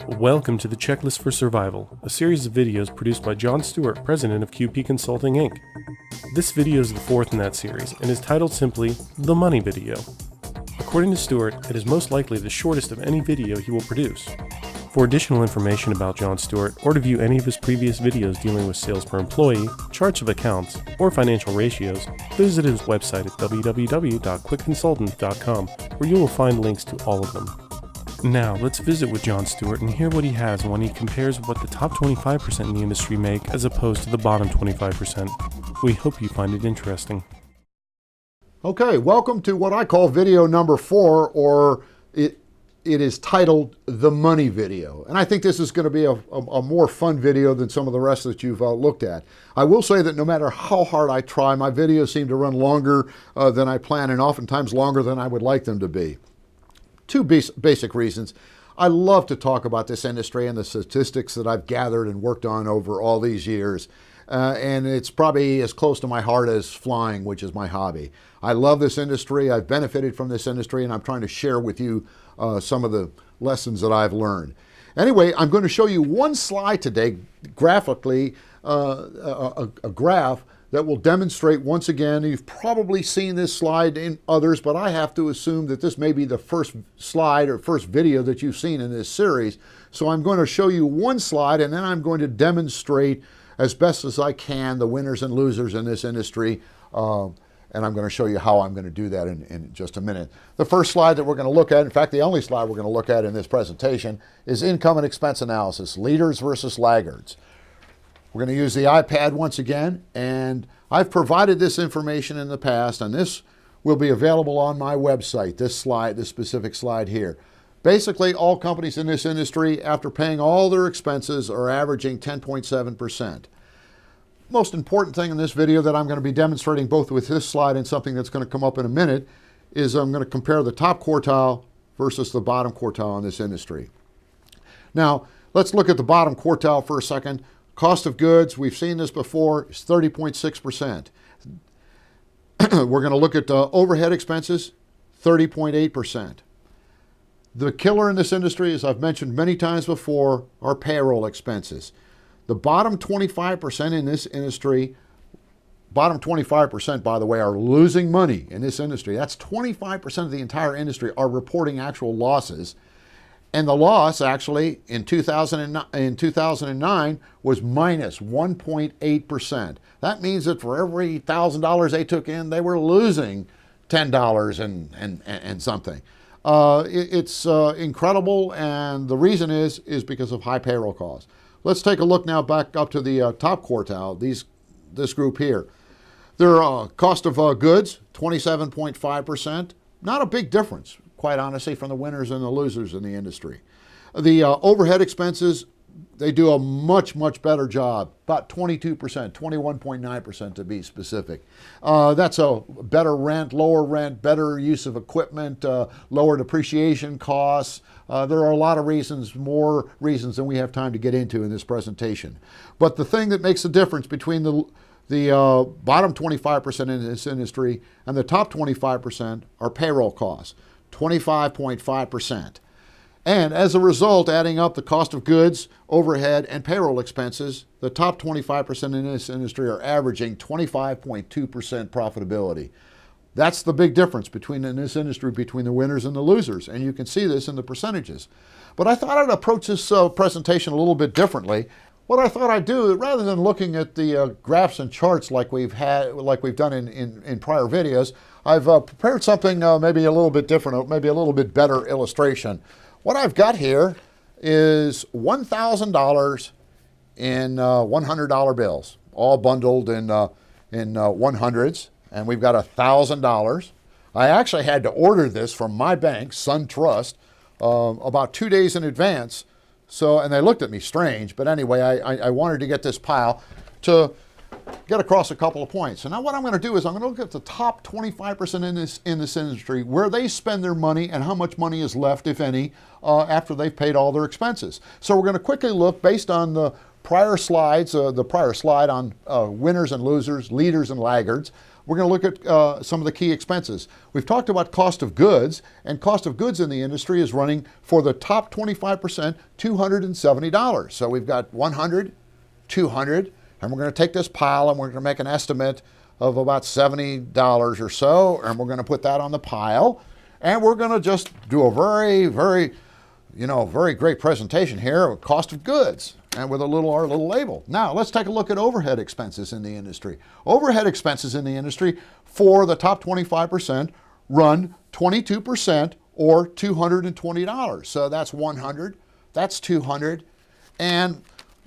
Welcome to the Checklist for Survival, a series of videos produced by John Stewart, president of QP Consulting Inc. This video is the fourth in that series and is titled simply The Money Video. According to Stewart, it is most likely the shortest of any video he will produce. For additional information about John Stewart, or to view any of his previous videos dealing with sales per employee, charts of accounts, or financial ratios, visit his website at www.quickconsultant.com, where you will find links to all of them. Now, let's visit with John Stewart and hear what he has when he compares what the top 25% in the industry make as opposed to the bottom 25%. We hope you find it interesting. Okay, welcome to what I call video number 4, or it is titled The Money Video. And I think this is going to be a more fun video than some of the rest that you've looked at. I will say that no matter how hard I try, my videos seem to run longer than I plan, and oftentimes longer than I would like them to be. Two basic reasons. I love to talk about this industry and the statistics that I've gathered and worked on over all these years. And it's probably as close to my heart as flying, which is my hobby. I love this industry. I've benefited from this industry, and I'm trying to share with you some of the lessons that I've learned. Anyway, I'm going to show you one slide today, graphically, a graph that will demonstrate once again. You've probably seen this slide in others, but I have to assume that this may be the first slide or first video that you've seen in this series. So I'm going to show you one slide, and then I'm going to demonstrate as best as I can the winners and losers in this industry. And I'm going to show you how I'm going to do that in just a minute. The first slide that we're going to look at, in fact, the only slide we're going to look at in this presentation, is income and expense analysis, leaders versus laggards. We're going to use the iPad once again, and I've provided this information in the past, and this will be available on my website, this slide, this specific slide here. Basically, all companies in this industry, after paying all their expenses, are averaging 10.7%. Most important thing in this video that I'm going to be demonstrating both with this slide and something that's going to come up in a minute is I'm going to compare the top quartile versus the bottom quartile in this industry. Now, let's look at the bottom quartile for a second. Cost of goods, we've seen this before, is 30.6%. We're going to look at overhead expenses, 30.8%. The killer in this industry, as I've mentioned many times before, are payroll expenses. The bottom 25% in this industry, bottom 25%, by the way, are losing money in this industry. That's 25% of the entire industry are reporting actual losses. And the loss actually in 2009 was minus 1.8%. That means that for every $1,000 they took in, they were losing $10 and something. It's incredible, and the reason is because of high payroll costs. Let's take a look now back up to the top quartile, this group here. Their cost of goods, 27.5%. Not a big difference, quite honestly, from the winners and the losers in the industry. The overhead expenses, they do a much, much better job, about 22%, 21.9% to be specific. That's a better rent, lower rent, better use of equipment, lower depreciation costs. There are a lot of reasons, more reasons than we have time to get into in this presentation. But the thing that makes the difference between the bottom 25% in this industry and the top 25% are payroll costs, 25.5%. And as a result, adding up the cost of goods, overhead, and payroll expenses, the top 25% in this industry are averaging 25.2% profitability. That's the big difference in this industry between the winners and the losers, and you can see this in the percentages. But I thought I'd approach this presentation a little bit differently. What I thought I'd do, rather than looking at the graphs and charts like we've done in prior videos, I've prepared something maybe a little bit different, maybe a little bit better illustration. What I've got here is $1,000 in $100 bills, all bundled in 100s, and we've got $1,000. I actually had to order this from my bank, SunTrust, about 2 days in advance. And they looked at me strange, but anyway, I wanted to get this pile to get across a couple of points. So now what I'm going to do is I'm going to look at the top 25% in this industry, where they spend their money and how much money is left, if any, after they've paid all their expenses. So we're going to quickly look, based on the prior slides, the prior slide on winners and losers, leaders and laggards. we're going to look at some of the key expenses. We've talked about cost of goods, and cost of goods in the industry is running for the top 25%, $270. So we've got 100, 200, and we're going to take this pile and we're going to make an estimate of about $70 or so, and we're going to put that on the pile, and we're going to just do a very great presentation here of cost of goods and with our little label. Now, let's take a look at overhead expenses in the industry. Overhead expenses in the industry for the top 25% run 22% or $220. So that's 100, that's 200, and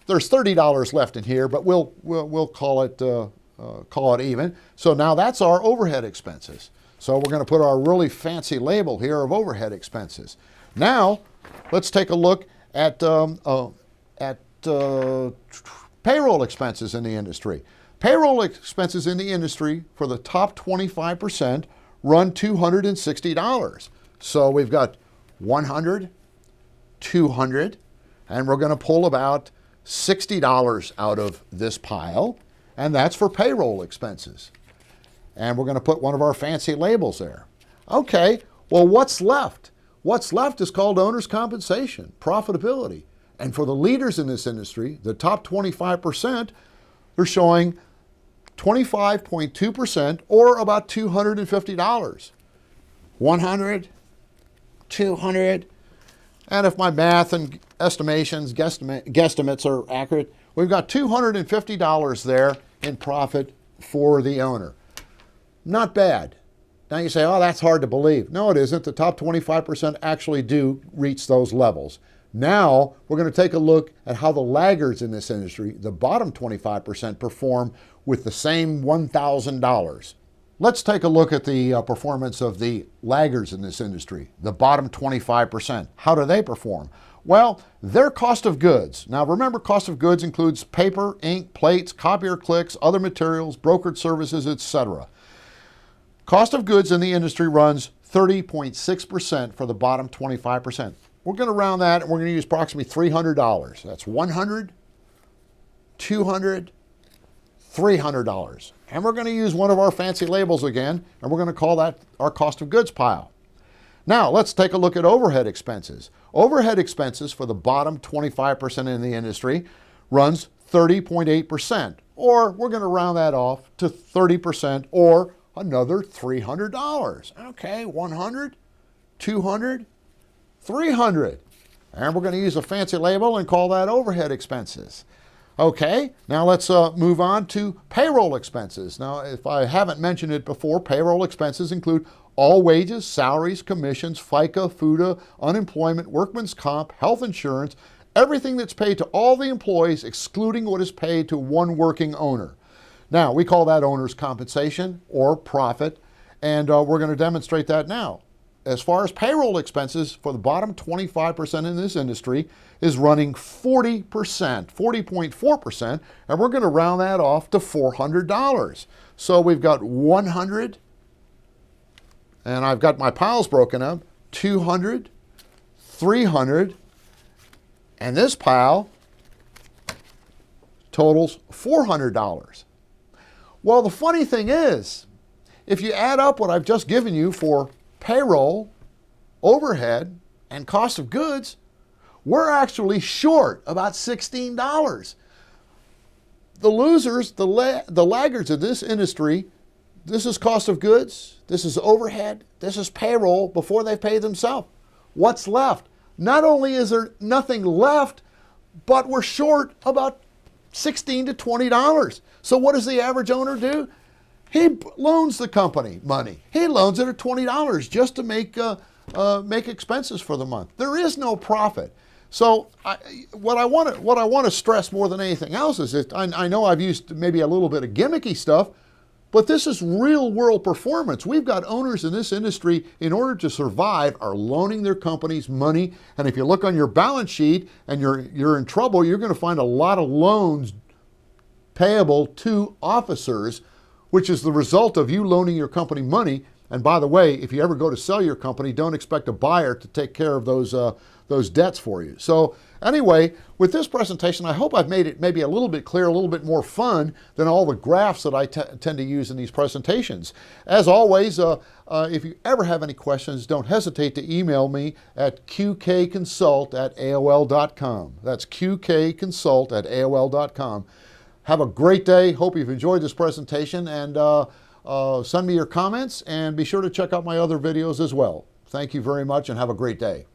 there's $30 left in here, but we'll call it even. So now that's our overhead expenses. So we're going to put our really fancy label here of overhead expenses. Now, let's take a look at payroll expenses in the industry. Payroll expenses in the industry for the top 25% run $260. So we've got 100, 200, and we're going to pull about $60 out of this pile, and that's for payroll expenses. And we're going to put one of our fancy labels there. Okay, well, what's left? What's left is called owner's compensation, profitability. And for the leaders in this industry, the top 25%, they're showing 25.2% or about $250. 100, 200, and if my math and estimations, guesstimates are accurate, we've got $250 there in profit for the owner. Not bad. Now you say, oh, that's hard to believe. No, it isn't. The top 25% actually do reach those levels. Now, we're going to take a look at how the laggards in this industry, the bottom 25%, perform with the same $1,000. Let's take a look at the performance of the laggards in this industry, the bottom 25%. How do they perform? Well, their cost of goods. Now remember, cost of goods includes paper, ink, plates, copier clicks, other materials, brokered services, etc. Cost of goods in the industry runs 30.6% for the bottom 25%. We're going to round that, and we're going to use approximately $300. That's 100, 200, $300. And we're going to use one of our fancy labels again, and we're going to call that our cost of goods pile. Now, let's take a look at overhead expenses. Overhead expenses for the bottom 25% in the industry runs 30.8%, or we're going to round that off to 30%, or another $300. Okay, 100, 200, 300. And we're going to use a fancy label and call that overhead expenses. Okay, now let's move on to payroll expenses. Now, if I haven't mentioned it before, payroll expenses include all wages, salaries, commissions, FICA, FUTA, unemployment, workman's comp, health insurance, everything that's paid to all the employees, excluding what is paid to one working owner. Now, we call that owner's compensation or profit, and we're going to demonstrate that now. As far as payroll expenses for the bottom 25% in this industry is running 40%, 40.4%, and we're going to round that off to $400. So we've got 100, and I've got my piles broken up, 200, 300, and this pile totals $400. Well, the funny thing is, if you add up what I've just given you for payroll, overhead, and cost of goods, we're actually short about $16. The losers, the laggards of this industry, this is cost of goods, this is overhead, this is payroll before they pay themselves. What's left? Not only is there nothing left, but we're short about $16 to $20. So what does the average owner do? He loans the company money. He loans it at $20 just to make expenses for the month. There is no profit. So what I want to stress more than anything else is that I know I've used maybe a little bit of gimmicky stuff, but this is real world performance. We've got owners in this industry, in order to survive, are loaning their companies money. And if you look on your balance sheet and you're in trouble, you're going to find a lot of loans payable to officers, which is the result of you loaning your company money. And by the way, if you ever go to sell your company, don't expect a buyer to take care of those those debts for you. So anyway, with this presentation, I hope I've made it maybe a little bit clear, a little bit more fun than all the graphs that I tend to use in these presentations. As always, if you ever have any questions, don't hesitate to email me at qkconsult@aol.com. That's qkconsult@aol.com. Have a great day. Hope you've enjoyed this presentation, and send me your comments, and be sure to check out my other videos as well. Thank you very much, and have a great day.